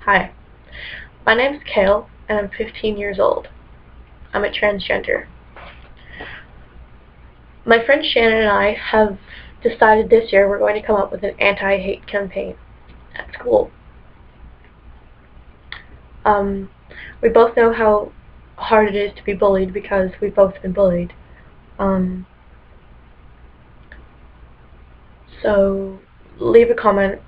Hi, my name's Kale, and I'm 15 years old. I'm a transgender. My friend Shannon and I have decided this year we're going to come up with an anti-hate campaign at school. We both know how hard it is to be bullied because we've both been bullied. So leave a comment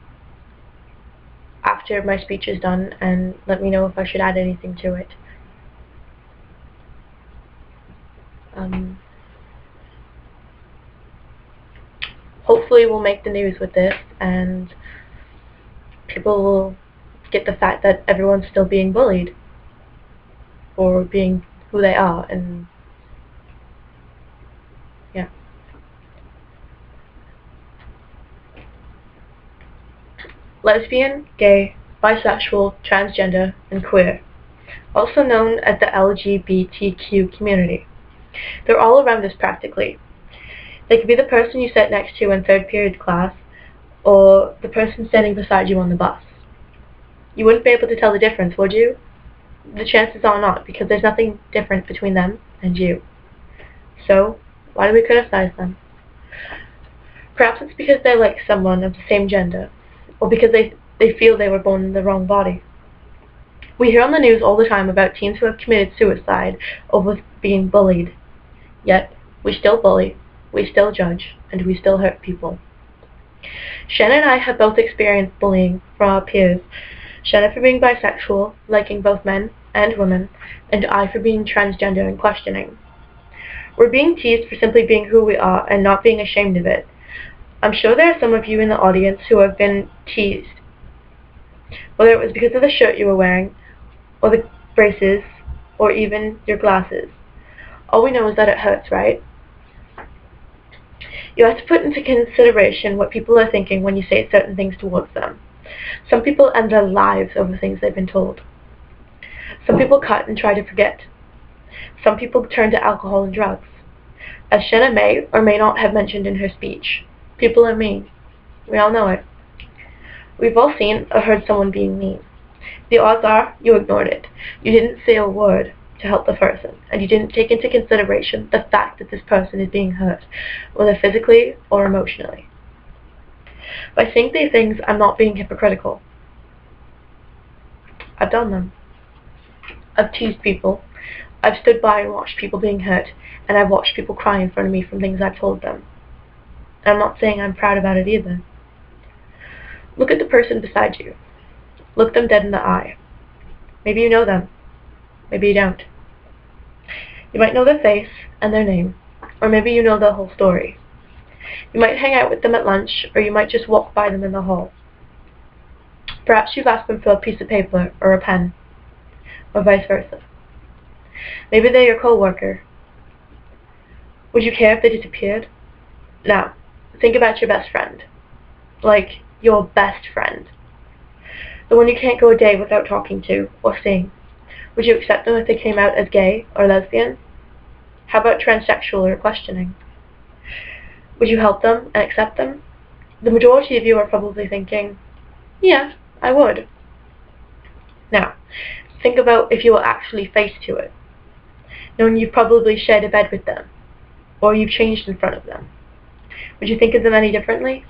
after my speech is done and let me know if I should add anything to it. Hopefully we'll make the news with this and people will get the fact that everyone's still being bullied for being who they are, and yeah. Lesbian, gay, bisexual, transgender, and queer, also known as the LGBTQ community. They're all around us practically. They could be the person you sat next to in third period class, or the person standing beside you on the bus. You wouldn't be able to tell the difference, would you? The chances are not, because there's nothing different between them and you. So, why do we criticize them? Perhaps it's because they like someone of the same gender, or because they feel they were born in the wrong body. We hear on the news all the time about teens who have committed suicide over being bullied. Yet, we still bully, we still judge, and we still hurt people. Shannon and I have both experienced bullying from our peers. Shannon for being bisexual, liking both men and women, and I for being transgender and questioning. We're being teased for simply being who we are and not being ashamed of it. I'm sure there are some of you in the audience who have been teased, whether it was because of the shirt you were wearing, or the braces, or even your glasses. All we know is that it hurts, right? You have to put into consideration what people are thinking when you say certain things towards them. Some people end their lives over things they've been told. Some people cut and try to forget. Some people turn to alcohol and drugs. As Shannon may or may not have mentioned in her speech, people are mean. We all know it. We've all seen or heard someone being mean. The odds are you ignored it. You didn't say a word to help the person, and you didn't take into consideration the fact that this person is being hurt, whether physically or emotionally. By saying these things, I'm not being hypocritical. I've done them. I've teased people. I've stood by and watched people being hurt, and I've watched people cry in front of me from things I've told them. And I'm not saying I'm proud about it either. Look at the person beside you. Look them dead in the eye. Maybe you know them. Maybe you don't. You might know their face and their name, or maybe you know the whole story. You might hang out with them at lunch, or you might just walk by them in the hall. Perhaps you've asked them for a piece of paper or a pen, or vice versa. Maybe they're your co-worker. Would you care if they disappeared? Now, think about your best friend. Like, your best friend. The one you can't go a day without talking to or seeing. Would you accept them if they came out as gay or lesbian? How about transsexual or questioning? Would you help them and accept them? The majority of you are probably thinking, yeah, I would. Now, think about if you were actually faced to it, knowing you've probably shared a bed with them, or you've changed in front of them. Would you think of them any differently?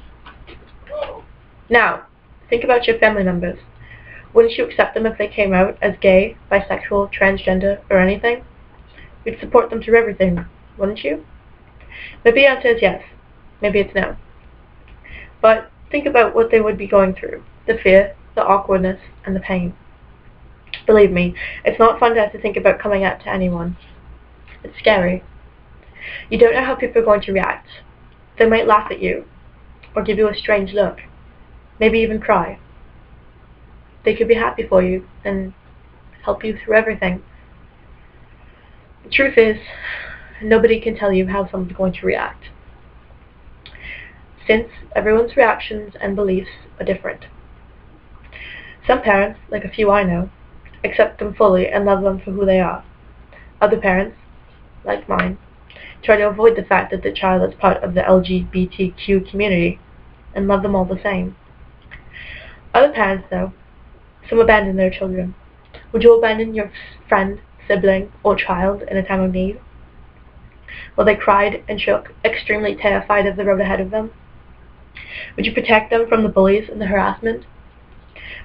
Now, think about your family members. Wouldn't you accept them if they came out as gay, bisexual, transgender, or anything? You'd support them through everything, wouldn't you? Maybe the answer is yes. Maybe it's no. But think about what they would be going through. The fear, the awkwardness, and the pain. Believe me, it's not fun to have to think about coming out to anyone. It's scary. You don't know how people are going to react. They might laugh at you, or give you a strange look, maybe even cry. They could be happy for you and help you through everything. The truth is, nobody can tell you how someone's going to react, since everyone's reactions and beliefs are different. Some parents, like a few I know, accept them fully and love them for who they are. Other parents, like mine, try to avoid the fact that the child is part of the LGBTQ community and love them all the same. Other parents, though, Some abandon their children. Would you abandon your friend, sibling, or child in a time of need? While they cried and shook, extremely terrified of the road ahead of them? Would you protect them from the bullies and the harassment?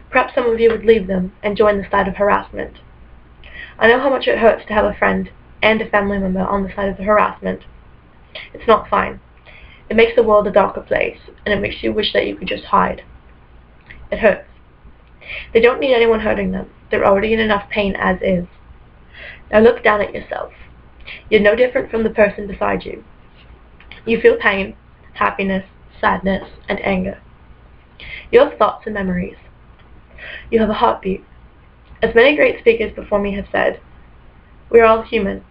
Perhaps some of you would leave them and join the side of harassment. I know how much it hurts to have a friend and a family member on the side of the harassment. It's not fine. It makes the world a darker place, and it makes you wish that you could just hide. It hurts. They don't need anyone hurting them. They're already in enough pain as is. Now look down at yourself. You're no different from the person beside you. You feel pain, happiness, sadness, and anger. You have thoughts and memories. You have a heartbeat. As many great speakers before me have said, we are all human.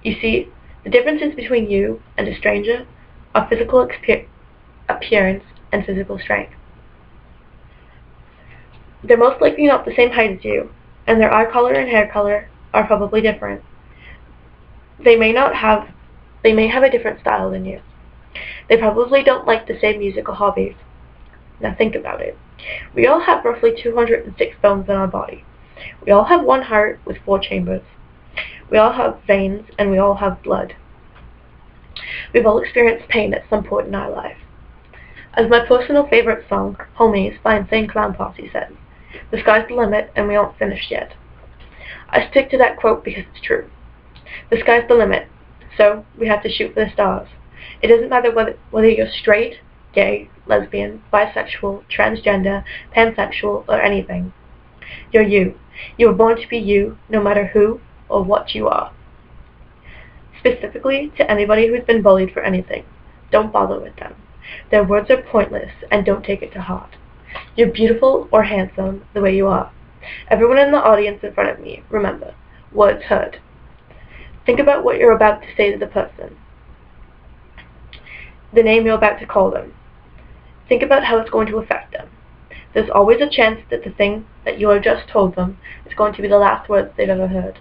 You see, the differences between you and a stranger are physical appearance and physical strength. They're most likely not the same height as you, and their eye color and hair color are probably different. They may have a different style than you. They probably don't like the same musical hobbies. Now think about it. We all have roughly 206 bones in our body. We all have one heart with 4 chambers. We all have veins, and we all have blood. We've all experienced pain at some point in our life. As my personal favorite song, Homies by Insane Clown Posse says, the sky's the limit and we aren't finished yet. I stick to that quote because it's true. The sky's the limit, so we have to shoot for the stars. It doesn't matter whether you're straight, gay, lesbian, bisexual, transgender, pansexual, or anything. You're you. You were born to be you, no matter who or what you are. Specifically to anybody who's been bullied for anything, don't bother with them. Their words are pointless, and don't take it to heart. You're beautiful or handsome the way you are. Everyone in the audience in front of me, remember, words hurt. Think about what you're about to say to the person, the name you're about to call them. Think about how it's going to affect them. There's always a chance that the thing that you have just told them is going to be the last words they've ever heard.